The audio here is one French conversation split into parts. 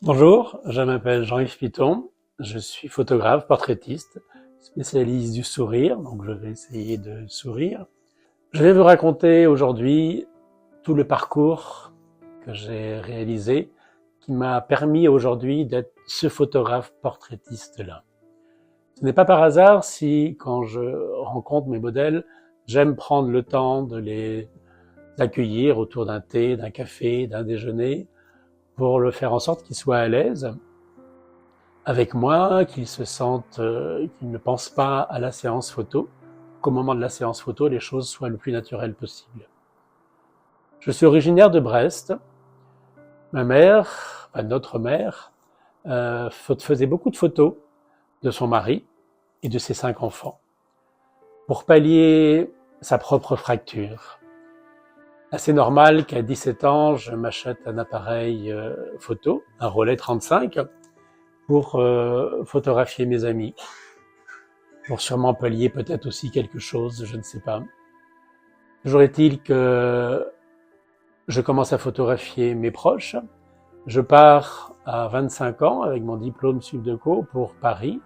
Bonjour, je m'appelle Jean-Yves Piton, je suis photographe, portraitiste, spécialiste du sourire, donc je vais essayer de sourire. Je vais vous raconter aujourd'hui tout le parcours que j'ai réalisé qui m'a permis aujourd'hui d'être ce photographe portraitiste-là. Ce n'est pas par hasard si, quand je rencontre mes modèles, j'aime prendre le temps de les accueillir autour d'un thé, d'un café, d'un déjeuner, pour le faire en sorte qu'ils soient à l'aise avec moi, qu'ils se sentent, qu'ils ne pensent pas à la séance photo, qu'au moment de la séance photo, les choses soient le plus naturelles possible. Je suis originaire de Brest. Ma mère, notre mère, faisait beaucoup de photos de son mari et de ses 5 enfants pour pallier sa propre fracture. Assez normal qu'à 17 ans, je m'achète un appareil photo, un Rolleiflex 35, pour photographier mes amis. Pour sûrement pallier peut-être aussi quelque chose, je ne sais pas. Toujours est-il que je commence à photographier mes proches. Je pars à 25 ans avec mon diplôme Subdeco pour Paris,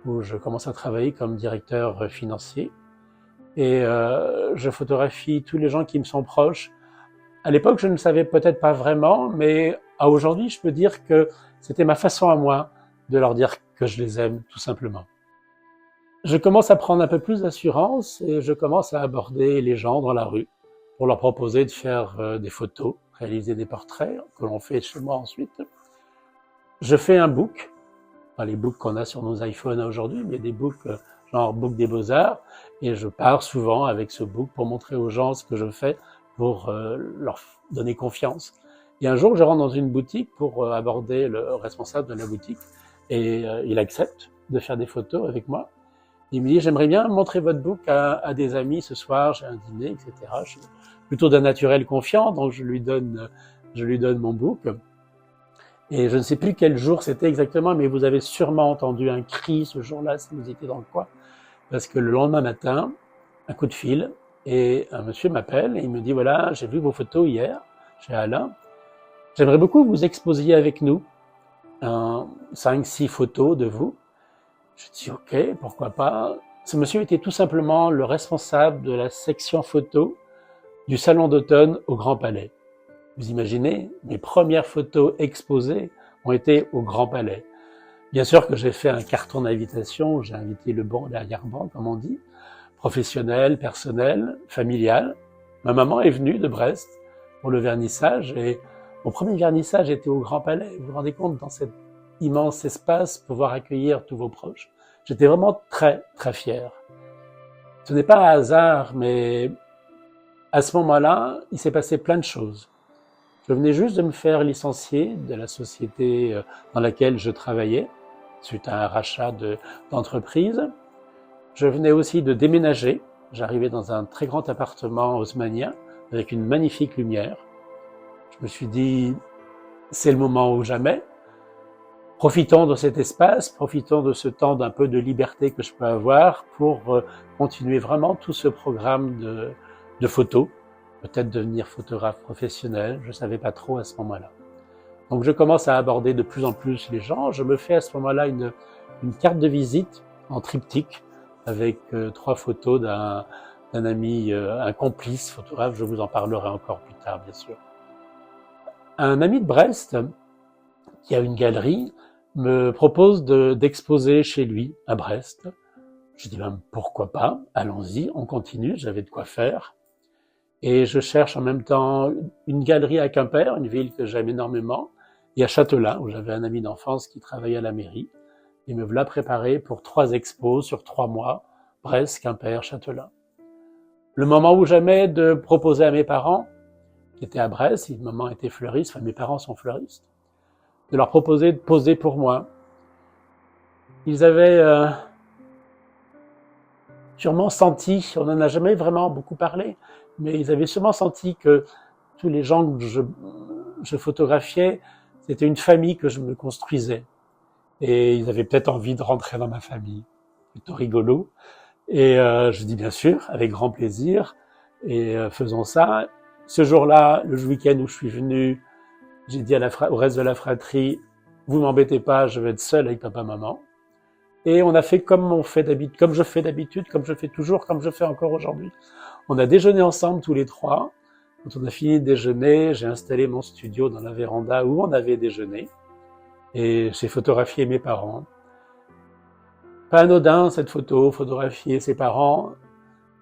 où je commence à travailler comme directeur financier. Et je photographie tous les gens qui me sont proches. À l'époque, je ne savais peut-être pas vraiment, mais à aujourd'hui, je peux dire que c'était ma façon à moi de leur dire que je les aime, tout simplement. Je commence à prendre un peu plus d'assurance et je commence à aborder les gens dans la rue pour leur proposer de faire des photos, réaliser des portraits que l'on fait chez moi ensuite. Je fais un book, pas les books qu'on a sur nos iPhones aujourd'hui, mais des books genre book des Beaux-Arts, et je pars souvent avec ce book pour montrer aux gens ce que je fais, pour leur donner confiance. Et un jour, je rentre dans une boutique pour aborder le responsable de la boutique, et il accepte de faire des photos avec moi. Il me dit, j'aimerais bien montrer votre book à des amis ce soir, j'ai un dîner, etc. Je suis plutôt d'un naturel confiant, donc je lui donne mon book. Et je ne sais plus quel jour c'était exactement, mais vous avez sûrement entendu un cri ce jour-là si vous étiez dans le coin. Parce que le lendemain matin, un coup de fil, et un monsieur m'appelle et il me dit, voilà, j'ai vu vos photos hier chez Alain. J'aimerais beaucoup que vous exposiez avec nous 5-6 photos de vous. Je dis, ok, pourquoi pas. Ce monsieur était tout simplement le responsable de la section photo du salon d'automne au Grand Palais. Vous imaginez, mes premières photos exposées ont été au Grand Palais. Bien sûr que j'ai fait un carton d'invitation, j'ai invité le banc, l'arrière-ban, comme on dit, professionnel, personnel, familial. Ma maman est venue de Brest pour le vernissage et mon premier vernissage était au Grand Palais. Vous vous rendez compte, dans cet immense espace, pouvoir accueillir tous vos proches. J'étais vraiment très, très fier. Ce n'est pas un hasard, mais à ce moment-là, il s'est passé plein de choses. Je venais juste de me faire licencier de la société dans laquelle je travaillais, suite à un rachat d'entreprise. Je venais aussi de déménager. J'arrivais dans un très grand appartement haussmannien avec une magnifique lumière. Je me suis dit, c'est le moment ou jamais. Profitons de cet espace, profitons de ce temps d'un peu de liberté que je peux avoir pour continuer vraiment tout ce programme de photos. Peut-être devenir photographe professionnel, je ne savais pas trop à ce moment-là. Donc je commence à aborder de plus en plus les gens. Je me fais à ce moment-là une carte de visite en triptyque avec 3 photos d'un ami, un complice photographe, je vous en parlerai encore plus tard bien sûr. Un ami de Brest, qui a une galerie, me propose d'exposer chez lui à Brest. Je dis ben, pourquoi pas, allons-y, on continue, j'avais de quoi faire. Et je cherche en même temps une galerie à Quimper, une ville que j'aime énormément, et à Châtelain, où j'avais un ami d'enfance qui travaillait à la mairie. Et me voilà préparé pour 3 expos sur 3 mois, Brest, Quimper, Châtelain. Le moment où jamais de proposer à mes parents, qui étaient à Brest, maman était fleuriste, enfin mes parents sont fleuristes, de leur proposer de poser pour moi. Ils avaient sûrement senti, on n'en a jamais vraiment beaucoup parlé, mais ils avaient sûrement senti que tous les gens que je photographiais, c'était une famille que je me construisais. Et ils avaient peut-être envie de rentrer dans ma famille. Plutôt rigolo. Et je dis bien sûr, avec grand plaisir, et faisons ça. Ce jour-là, le week-end où je suis venu, j'ai dit au reste de la fratrie, vous m'embêtez pas, je vais être seul avec papa, maman. Et on a fait comme on fait d'habitude, comme je fais d'habitude, comme je fais toujours, comme je fais encore aujourd'hui. On a déjeuné ensemble tous les trois. Quand on a fini de déjeuner, j'ai installé mon studio dans la véranda où on avait déjeuné. Et j'ai photographié mes parents. Pas anodin cette photo, photographier ses parents,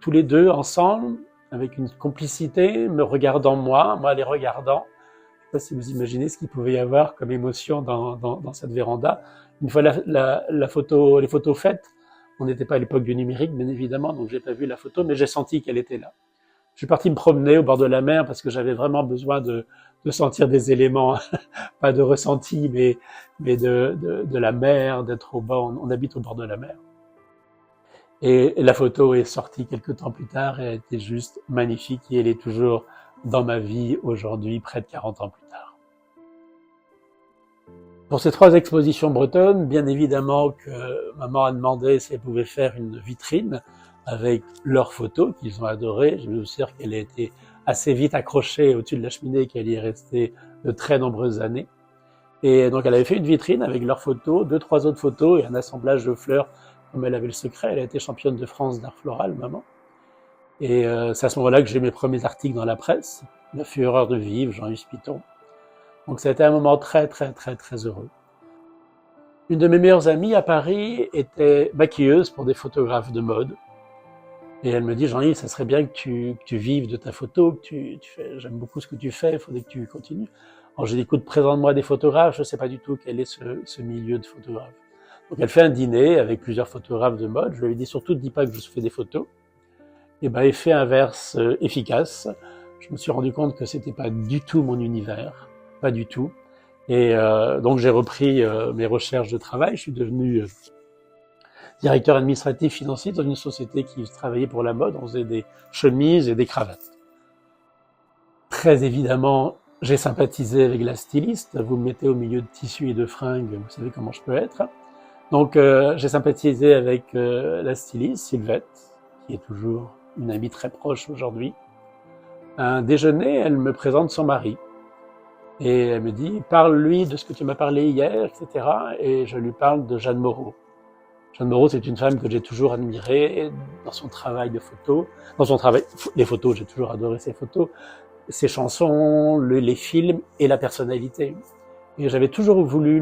tous les deux ensemble, avec une complicité, me regardant moi les regardant. Je sais pas si vous imaginez ce qu'il pouvait y avoir comme émotion dans cette véranda. Une fois les photos faites, on n'était pas à l'époque du numérique, bien évidemment, donc j'ai pas vu la photo, mais j'ai senti qu'elle était là. Je suis parti me promener au bord de la mer parce que j'avais vraiment besoin de sentir des éléments, pas de ressenti, mais de la mer, d'être au bord. On habite au bord de la mer. Et la photo est sortie quelques temps plus tard et elle était juste magnifique et elle est toujours dans ma vie aujourd'hui, près de 40 ans plus tard. Pour ces 3 expositions bretonnes, bien évidemment que maman a demandé si elle pouvait faire une vitrine avec leurs photos qu'ils ont adorées. Je me souviens qu'elle a été assez vite accrochée au-dessus de la cheminée et qu'elle y est restée de très nombreuses années. Et donc elle avait fait une vitrine avec leurs photos, 2-3 autres photos et un assemblage de fleurs. Comme elle avait le secret, elle a été championne de France d'art floral, maman. Et c'est à ce moment-là que j'ai mes premiers articles dans la presse, La fureur de vivre, Jean-Yves Piton. Donc ça a été un moment très, très, très, très heureux. Une de mes meilleures amies à Paris était maquilleuse pour des photographes de mode. Et elle me dit, Jean-Yves, ça serait bien que tu vives de ta photo, que tu fais, j'aime beaucoup ce que tu fais, il faudrait que tu continues. Alors j'ai dit, écoute, présente-moi des photographes, je ne sais pas du tout quel est ce milieu de photographe. Donc elle fait un dîner avec plusieurs photographes de mode. Je lui ai dit surtout, ne dis pas que je fais des photos. Et ben, effet inverse efficace. Je me suis rendu compte que c'était pas du tout mon univers, pas du tout. Et donc j'ai repris mes recherches de travail. Je suis devenu directeur administratif financier dans une société qui travaillait pour la mode. On faisait des chemises et des cravates. Très évidemment, j'ai sympathisé avec la styliste. Vous me mettez au milieu de tissus et de fringues, vous savez comment je peux être. Donc j'ai sympathisé avec la styliste Sylvette, qui est toujours une amie très proche aujourd'hui. Un déjeuner, elle me présente son mari. Et elle me dit, parle-lui de ce que tu m'as parlé hier, etc. Et je lui parle de Jeanne Moreau. Jeanne Moreau, c'est une femme que j'ai toujours admirée dans son travail de photo. Dans son travail, les photos, j'ai toujours adoré ses photos, ses chansons, les films et la personnalité. Et j'avais toujours voulu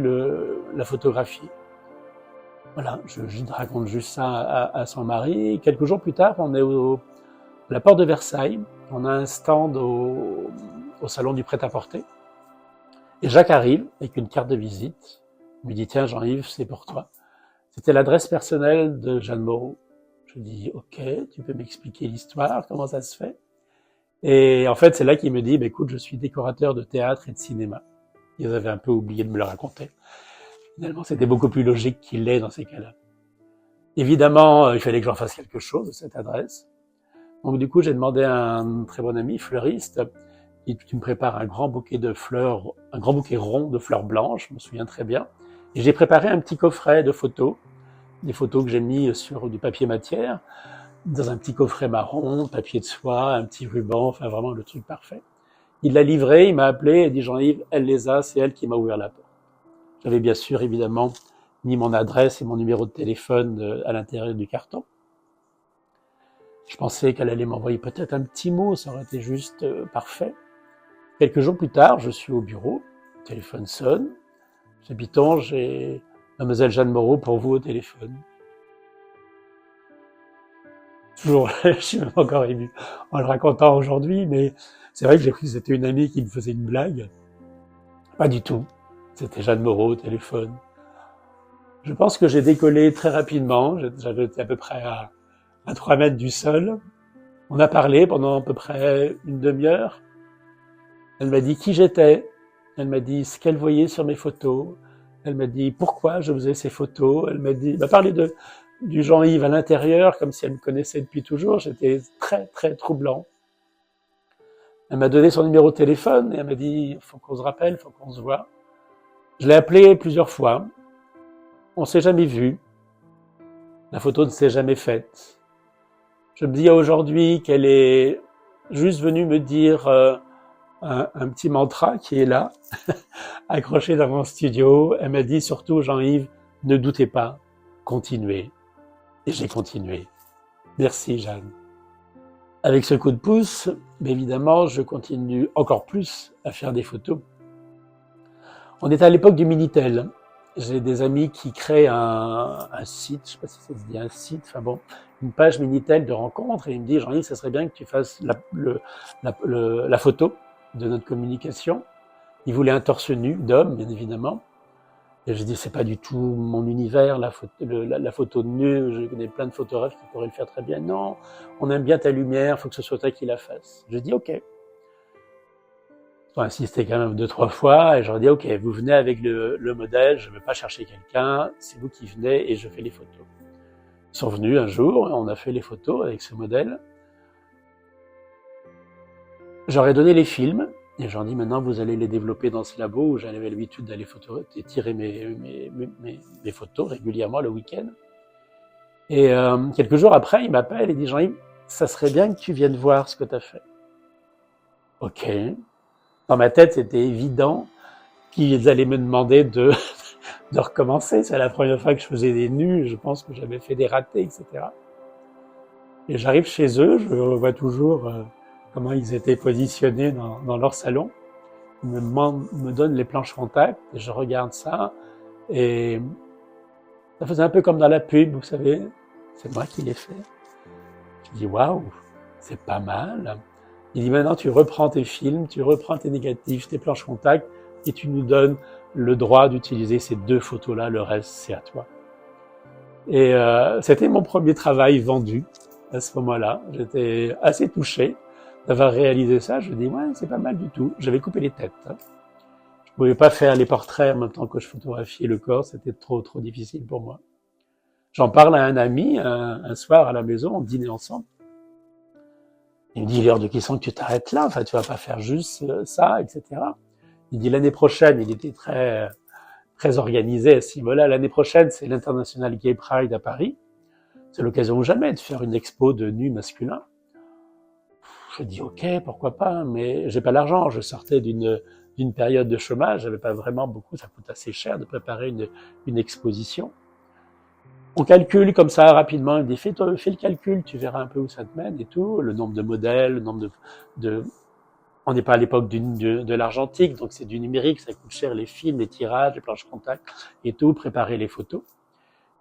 la photographier. Voilà, je raconte juste ça à son mari. Quelques jours plus tard, on est à la porte de Versailles. On a un stand au salon du prêt-à-porter. Et Jacques arrive avec une carte de visite. Il me dit, tiens Jean-Yves, c'est pour toi. C'était l'adresse personnelle de Jeanne Moreau. Je dis, ok, tu peux m'expliquer l'histoire, comment ça se fait? Et en fait, c'est là qu'il me dit, écoute, je suis décorateur de théâtre et de cinéma. Ils avaient un peu oublié de me le raconter. Finalement, c'était beaucoup plus logique qu'il l'est dans ces cas-là. Évidemment, il fallait que j'en fasse quelque chose de cette adresse. Donc du coup, j'ai demandé à un très bon ami, fleuriste, qui me prépare un grand bouquet de fleurs, un grand bouquet rond de fleurs blanches, je me souviens très bien. Et j'ai préparé un petit coffret de photos, des photos que j'ai mis sur du papier matière, dans un petit coffret marron, papier de soie, un petit ruban, enfin vraiment le truc parfait. Il l'a livré, il m'a appelé et dit Jean-Yves, elle les a, c'est elle qui m'a ouvert la porte. J'avais bien sûr, évidemment, mis mon adresse et mon numéro de téléphone à l'intérieur du carton. Je pensais qu'elle allait m'envoyer peut-être un petit mot, ça aurait été juste parfait. Quelques jours plus tard, je suis au bureau, le téléphone sonne. Monsieur Piton, j'ai mademoiselle Jeanne Moreau pour vous au téléphone. Toujours, je suis même encore ému en le racontant aujourd'hui, mais c'est vrai que j'ai cru que c'était une amie qui me faisait une blague. Pas du tout. C'était Jeanne Moreau au téléphone. Je pense que j'ai décollé très rapidement. J'avais été à peu près à 3 mètres du sol. On a parlé pendant à peu près une demi-heure. Elle m'a dit qui j'étais. Elle m'a dit ce qu'elle voyait sur mes photos. Elle m'a dit pourquoi je faisais ces photos. Elle m'a dit, parlé du Jean-Yves à l'intérieur, comme si elle me connaissait depuis toujours. J'étais très, très troublant. Elle m'a donné son numéro de téléphone et elle m'a dit, faut qu'on se rappelle, faut qu'on se voit. Je l'ai appelée plusieurs fois. On s'est jamais vu. La photo ne s'est jamais faite. Je me dis aujourd'hui qu'elle est juste venue me dire un petit mantra qui est là, accroché dans mon studio. Elle m'a dit surtout, Jean-Yves, ne doutez pas, continuez. Et j'ai continué. Merci Jeanne. Avec ce coup de pouce, évidemment, je continue encore plus à faire des photos. On est à l'époque du Minitel. J'ai des amis qui créent un site, je ne sais pas si ça se dit un site, enfin bon, une page Minitel de rencontre, et il me dit, Jean-Yves, ça serait bien que tu fasses la photo de notre communication. Il voulait un torse nu d'homme, bien évidemment. Et je dis, c'est pas du tout mon univers, la photo de nu, je connais plein de photographes qui pourraient le faire très bien. Non, on aime bien ta lumière, faut que ce soit toi qui la fasse. Je dis, ok. Ils ont insisté quand même 2-3 fois, et je leur dis, ok, vous venez avec le modèle, je ne vais pas chercher quelqu'un, c'est vous qui venez et je fais les photos. Ils sont venus un jour, on a fait les photos avec ce modèle. J'aurais donné les films, et j'en dis maintenant vous allez les développer dans ce labo où j'avais l'habitude d'aller tirer mes photos régulièrement le week-end. Et quelques jours après, il m'appelle et dit Jean-Yves, ça serait bien que tu viennes voir ce que tu as fait. Ok. Dans ma tête, c'était évident qu'ils allaient me demander de recommencer. C'est la première fois que je faisais des nus, je pense que j'avais fait des ratés, etc. Et j'arrive chez eux, je vois toujours comment ils étaient positionnés dans leur salon. Ils me donnent les planches contact, et je regarde ça, et ça faisait un peu comme dans la pub, vous savez, c'est moi qui l'ai fait. Je dis waouh, c'est pas mal. Il dit maintenant tu reprends tes films, tu reprends tes négatifs, tes planches contact, et tu nous donnes le droit d'utiliser ces 2 photos-là, le reste c'est à toi. Et c'était mon premier travail vendu à ce moment-là. J'étais assez touché d'avoir réalisé ça. Je me dis ouais, c'est pas mal du tout. J'avais coupé les têtes. Je pouvais pas faire les portraits en même temps que je photographiais le corps, c'était trop difficile pour moi. J'en parle à un ami un soir à la maison, on dînait ensemble. Il me dit, l'heure de question que tu t'arrêtes là, enfin, tu vas pas faire juste ça, etc. Il dit, l'année prochaine, il était très organisé à ce niveau-là. L'année prochaine, c'est l'International Gay Pride à Paris. C'est l'occasion ou jamais de faire une expo de nus masculins. Je dis, ok, pourquoi pas, mais j'ai pas l'argent. Je sortais d'une période de chômage, j'avais pas vraiment beaucoup, ça coûte assez cher de préparer une exposition. On calcule comme ça rapidement, il me dit fais le calcul, tu verras un peu où ça te mène et tout, le nombre de modèles, le nombre de on n'est pas à l'époque de l'argentique, donc c'est du numérique, ça coûte cher les films, les tirages, les planches contact et tout, préparer les photos.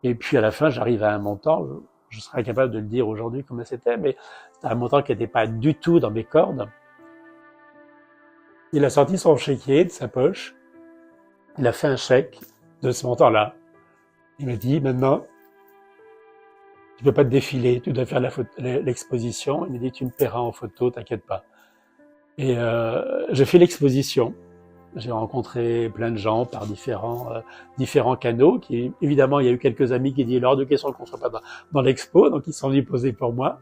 Et puis à la fin, j'arrive à un montant, je serais incapable de le dire aujourd'hui comment c'était, mais c'était un montant qui n'était pas du tout dans mes cordes. Il a sorti son chéquier de sa poche, il a fait un chèque de ce montant-là. Il m'a dit maintenant, tu peux pas te défiler, tu dois faire l'exposition. Il m'a dit, tu me paieras en photo, t'inquiète pas. Et j'ai fait l'exposition. J'ai rencontré plein de gens par différents canaux. Évidemment, il y a eu quelques amis qui disent, hors de question qu'on soit pas dans l'expo, donc ils sont venus poser pour moi.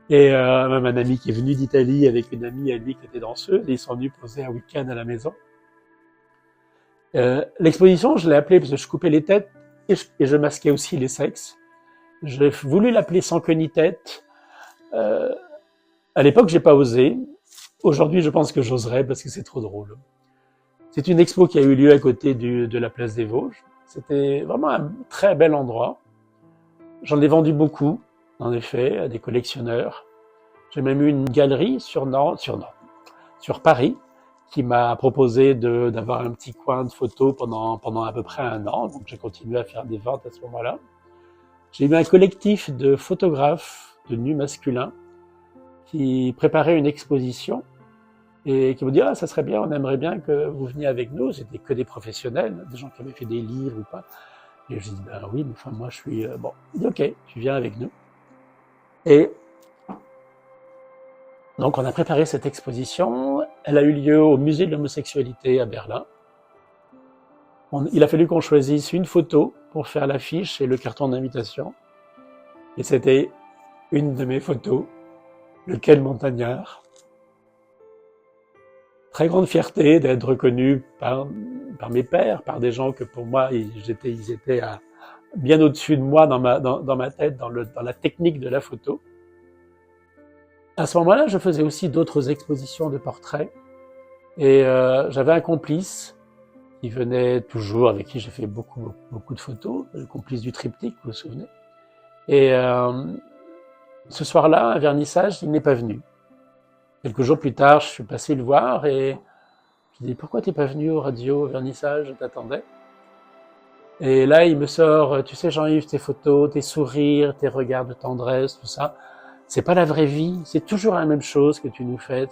Et même un ami qui est venu d'Italie avec une amie à lui qui était danseuse, et ils sont venus poser un week-end à la maison. L'exposition, je l'ai appelée parce que je coupais les têtes et je masquais aussi les sexes. J'ai voulu l'appeler Sans queue ni tête. À l'époque, j'ai pas osé. Aujourd'hui, je pense que j'oserais parce que c'est trop drôle. C'est une expo qui a eu lieu à côté de la place des Vosges. C'était vraiment un très bel endroit. J'en ai vendu beaucoup, en effet, à des collectionneurs. J'ai même eu une galerie sur Paris, qui m'a proposé d'avoir un petit coin de photos pendant à peu près 1 an. Donc, j'ai continué à faire des ventes à ce moment-là. J'ai eu un collectif de photographes de nus masculins qui préparait une exposition et qui me dit « Ah, ça serait bien, on aimerait bien que vous veniez avec nous ». C'était que des professionnels, des gens qui avaient fait des livres ou pas. Et je dis « Ben oui, mais enfin moi je suis… bon ». Il dit « Ok, tu viens avec nous ». Et donc on a préparé cette exposition. Elle a eu lieu au musée de l'homosexualité à Berlin. Il a fallu qu'on choisisse une photo pour faire l'affiche et le carton d'invitation. Et c'était une de mes photos, le Ken Montagnard. Très grande fierté d'être reconnu par mes pairs, par des gens que pour moi, ils étaient bien au-dessus de moi dans ma tête, dans la technique de la photo. À ce moment-là, je faisais aussi d'autres expositions de portraits. Et j'avais un complice qui venait toujours, avec qui j'ai fait beaucoup de photos, le complice du triptyque, vous vous souvenez. Et ce soir-là, un vernissage, il n'est pas venu. Quelques jours plus tard, je suis passé le voir et je lui ai dit « Pourquoi t'es pas venu au radio, au vernissage, je t'attendais ?» Et là, il me sort « Tu sais Jean-Yves, tes photos, tes sourires, tes regards de tendresse, tout ça, c'est pas la vraie vie, c'est toujours la même chose que tu nous fais,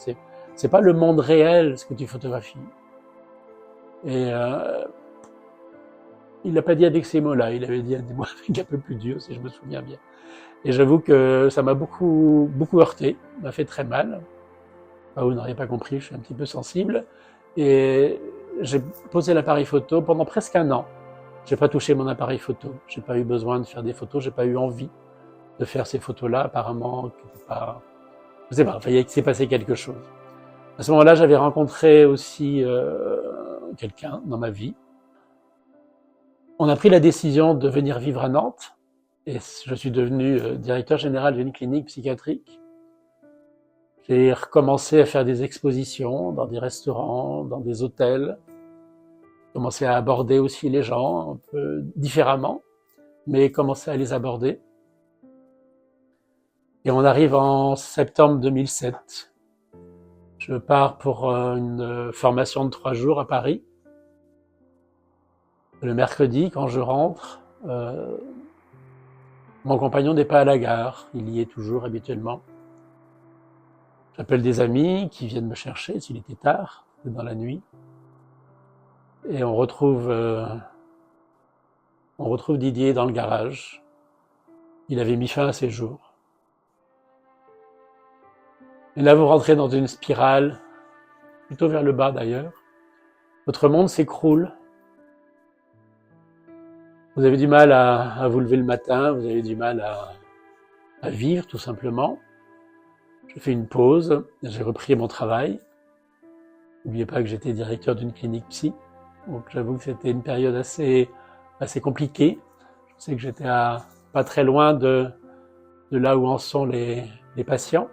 c'est pas le monde réel ce que tu photographies. » Et il l'a pas dit avec ces mots-là, il avait dit des mots avec un peu plus dur, si je me souviens bien. Et j'avoue que ça m'a beaucoup heurté, m'a fait très mal. Vous n'auriez pas compris, je suis un petit peu sensible. Et j'ai posé l'appareil photo pendant presque un an. J'ai pas touché mon appareil photo. J'ai pas eu besoin de faire des photos, j'ai pas eu envie de faire ces photos-là, apparemment, pas... Je sais pas, enfin, il s'est passé quelque chose. À ce moment-là, j'avais rencontré aussi quelqu'un dans ma vie. On a pris la décision de venir vivre à Nantes, et je suis devenu directeur général d'une clinique psychiatrique. J'ai recommencé à faire des expositions dans des restaurants, dans des hôtels. J'ai commencé à aborder aussi les gens un peu différemment, mais commencé à les aborder. Et on arrive en septembre 2007. Je pars pour une formation de 3 jours à Paris. Le mercredi, quand je rentre, mon compagnon n'est pas à la gare. Il y est toujours habituellement. J'appelle des amis qui viennent me chercher s'il était tard, dans la nuit. Et on retrouve Didier dans le garage. Il avait mis fin à ses jours. Et là, vous rentrez dans une spirale, plutôt vers le bas d'ailleurs. Votre monde s'écroule. Vous avez du mal à vous lever le matin, vous avez du mal à vivre tout simplement. Je fais une pause, j'ai repris mon travail. N'oubliez pas que j'étais directeur d'une clinique psy, donc j'avoue que c'était une période assez compliquée. Je sais que j'étais pas très loin de là où en sont les patients.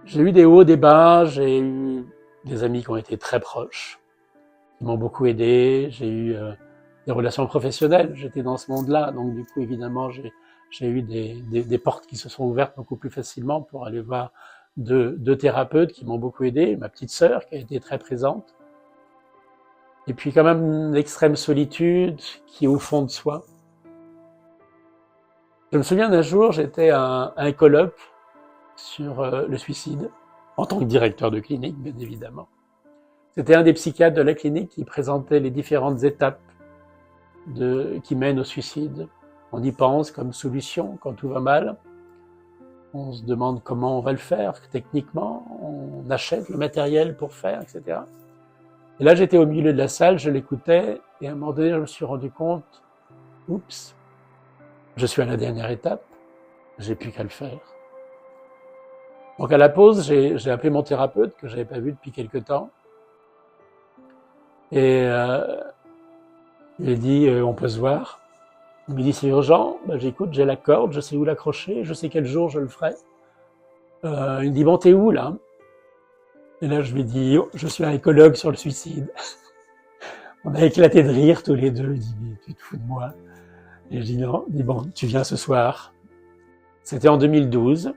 J'ai eu des hauts, des bas, j'ai eu des amis qui ont été très proches, qui m'ont beaucoup aidé, j'ai eu des relations professionnelles, j'étais dans ce monde-là, donc du coup évidemment j'ai eu des portes qui se sont ouvertes beaucoup plus facilement pour aller voir deux thérapeutes qui m'ont beaucoup aidé, ma petite sœur qui a été très présente, et puis quand même une extrême solitude qui est au fond de soi. Je me souviens d'un jour, j'étais à un colloque sur le suicide, en tant que directeur de clinique, bien évidemment. C'était un des psychiatres de la clinique qui présentait les différentes étapes qui mènent au suicide. On y pense comme solution quand tout va mal. On se demande comment on va le faire techniquement. On achète le matériel pour faire, etc. Et là, j'étais au milieu de la salle, je l'écoutais, et à un moment donné, je me suis rendu compte, oups, je suis à la dernière étape, j'ai plus qu'à le faire. Donc à la pause, j'ai appelé mon thérapeute que j'avais pas vu depuis quelque temps, et il m'a dit on peut se voir. Il me dit c'est urgent, j'écoute, j'ai la corde, je sais où l'accrocher, je sais quel jour je le ferai. Il me dit bon t'es où là? Et là je lui dis oh, je suis un écologue sur le suicide. On a éclaté de rire tous les deux. Il dit mais tu te fous de moi? Et je dis non. Il dit bon tu viens ce soir. C'était en 2012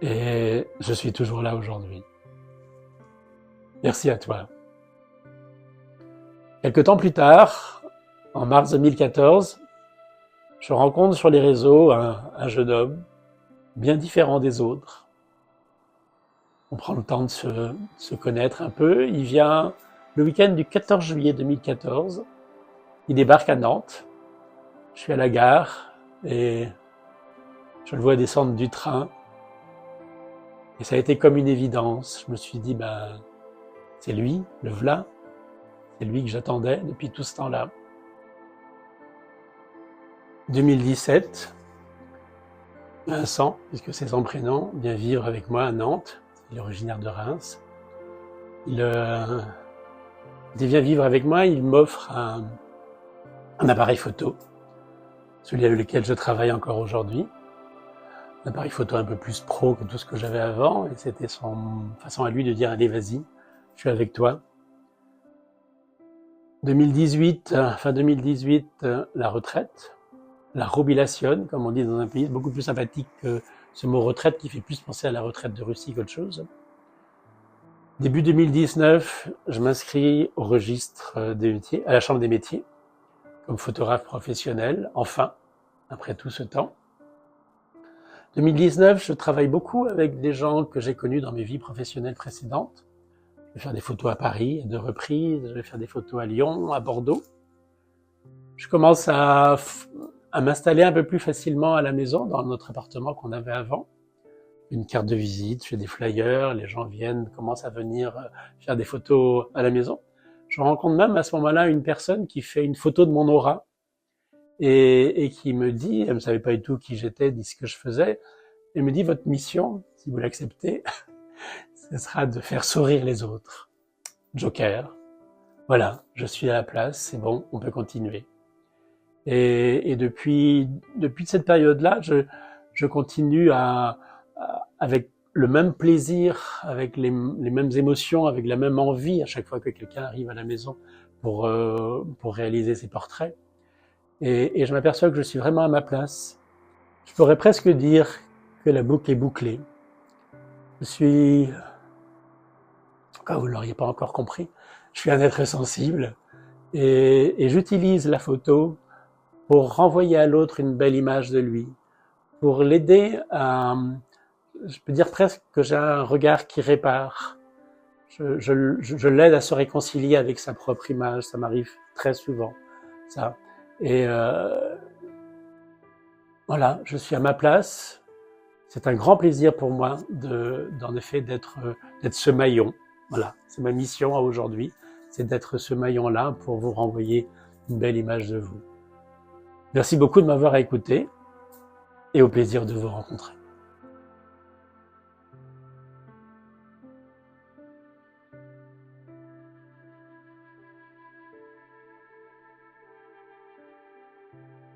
et je suis toujours là aujourd'hui. Merci à toi. Quelque temps plus tard, en mars 2014, je rencontre sur les réseaux un jeune homme bien différent des autres. On prend le temps de se connaître un peu. Il vient le week-end du 14 juillet 2014. Il débarque à Nantes. Je suis à la gare et je le vois descendre du train. Et ça a été comme une évidence. Je me suis dit, c'est lui, le v'là. C'est lui que j'attendais depuis tout ce temps-là. 2017, Vincent, puisque c'est son prénom, vient vivre avec moi à Nantes. Il est originaire de Reims. Il vient vivre avec moi, il m'offre un appareil photo, celui avec lequel je travaille encore aujourd'hui. un appareil photo un peu plus pro que tout ce que j'avais avant, et c'était son façon à lui de dire « Allez, vas-y, je suis avec toi ». 2018, fin 2018, la retraite, la robilation, comme on dit dans un pays, beaucoup plus sympathique que ce mot retraite qui fait plus penser à la retraite de Russie qu'autre chose. Début 2019, je m'inscris au registre des métiers, à la Chambre des métiers, comme photographe professionnel, enfin, après tout ce temps. 2019, je travaille beaucoup avec des gens que j'ai connus dans mes vies professionnelles précédentes. Je vais faire des photos à Paris à 2 reprises, je vais faire des photos à Lyon, à Bordeaux. Je commence à m'installer un peu plus facilement à la maison, dans notre appartement qu'on avait avant. Une carte de visite, je fais des flyers, les gens viennent, commencent à venir faire des photos à la maison. Je rencontre même à ce moment-là une personne qui fait une photo de mon aura et qui me dit, elle ne savait pas du tout qui j'étais, ni ce que je faisais, elle me dit, votre mission, si vous l'acceptez, ce sera de faire sourire les autres. Joker. Voilà, je suis à la place, c'est bon, on peut continuer. Et depuis cette période-là, je continue avec le même plaisir, avec les mêmes émotions, avec la même envie à chaque fois que quelqu'un arrive à la maison pour réaliser ses portraits. Et je m'aperçois que je suis vraiment à ma place. Je pourrais presque dire que la boucle est bouclée. Je suis, quand vous ne l'auriez pas encore compris, je suis un être sensible et j'utilise la photo pour renvoyer à l'autre une belle image de lui, pour l'aider à, je peux dire presque que j'ai un regard qui répare. Je l'aide à se réconcilier avec sa propre image, ça m'arrive très souvent, ça. Et voilà, je suis à ma place. C'est un grand plaisir pour moi en effet d'être ce maillon. Voilà, c'est ma mission aujourd'hui, c'est d'être ce maillon-là pour vous renvoyer une belle image de vous. Merci beaucoup de m'avoir écouté et au plaisir de vous rencontrer.